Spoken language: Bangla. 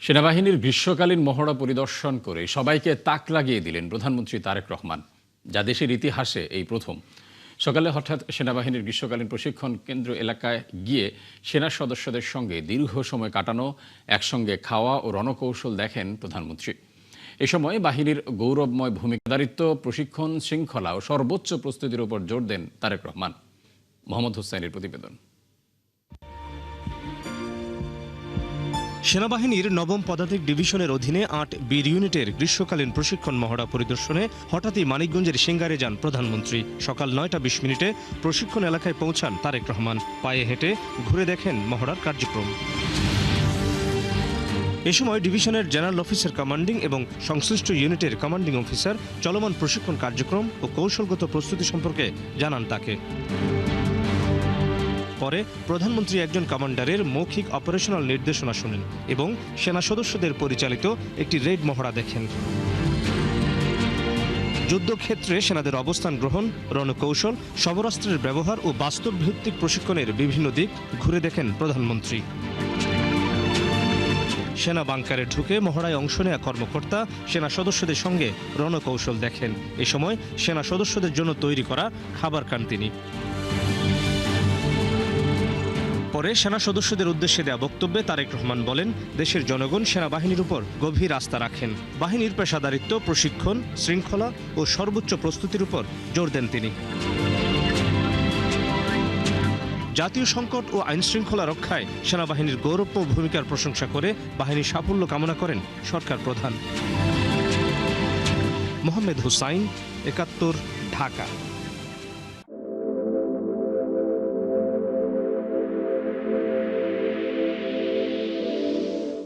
সেনাবাহিনীর গ্রীষ্মকালীন মহড়া পরিদর্শন করে সবাইকে তাক লাগিয়ে দিলেন প্রধানমন্ত্রী তারেক রহমান, যা দেশের ইতিহাসে এই প্রথম। সকালে হঠাৎ সেনাবাহিনীর গ্রীষ্মকালীন প্রশিক্ষণ কেন্দ্র এলাকায় গিয়ে সেনা সদস্যদের সঙ্গে দীর্ঘ সময় কাটানো, একসঙ্গে খাওয়া ও রণকৌশল দেখেন প্রধানমন্ত্রী। এ সময় বাহিনীর গৌরবময় ভূমিকাদারিত্ব, প্রশিক্ষণ, শৃঙ্খলা ও সর্বোচ্চ প্রস্তুতির উপর জোর দেন তারেক রহমান। মোহাম্মদ হোসাইনের প্রতিবেদন। সেনাবাহিনীর নবম পদাতিক ডিভিশনের অধীনে ৮ বীর ইউনিটের গ্রীষ্মকালীন প্রশিক্ষণ মহড়া পরিদর্শনে হঠাৎই মানিকগঞ্জের সিঙ্গারে যান প্রধানমন্ত্রী। সকাল ৯টা ২০ প্রশিক্ষণ এলাকায় পৌঁছান তারেক রহমান। পায়ে হেঁটে ঘুরে দেখেন মহড়ার কার্যক্রম। এ সময় ডিভিশনের জেনারেল অফিসার কমান্ডিং এবং সংশ্লিষ্ট ইউনিটের কমান্ডিং অফিসার চলমান প্রশিক্ষণ কার্যক্রম ও কৌশলগত প্রস্তুতি সম্পর্কে জানান তাকে। পরে প্রধানমন্ত্রী একজন কমান্ডারের মৌখিক অপারেশনাল নির্দেশনা শুনেন এবং সেনা সদস্যদের পরিচালিত একটি রেড মহড়া দেখেন। যুদ্ধক্ষেত্রে সেনাদের অবস্থান গ্রহণ, রণকৌশল, সমরাস্ত্রের ব্যবহার ও বাস্তব ভিত্তিক প্রশিক্ষণের বিভিন্ন দিক ঘুরে দেখেন প্রধানমন্ত্রী। সেনা বাংকারে ঢুকে মহড়ায় অংশ নেয়া কর্মকর্তা সেনা সদস্যদের সঙ্গে রণকৌশল দেখেন। এ সময় সেনা সদস্যদের জন্য তৈরি করা খাবার খান তিনি। পরে সেনা সদস্যদের উদ্দেশ্যে দেয়া বক্তব্যে তারেক রহমান বলেন, দেশের জনগণ সেনাবাহিনীর উপর গভীর আস্থা রাখেন। বাহিনীর পেশাদারিত্ব, প্রশিক্ষণ, শৃঙ্খলা ও সর্বোচ্চ প্রস্তুতির উপর জোর দেন তিনি। জাতীয় সংকট ও আইনশৃঙ্খলা রক্ষায় সেনাবাহিনীর গৌরবময় ভূমিকার প্রশংসা করে বাহিনীর সাফল্য কামনা করেন সরকার প্রধান। মোহাম্মদ হোসাইন, ৭১, ঢাকা।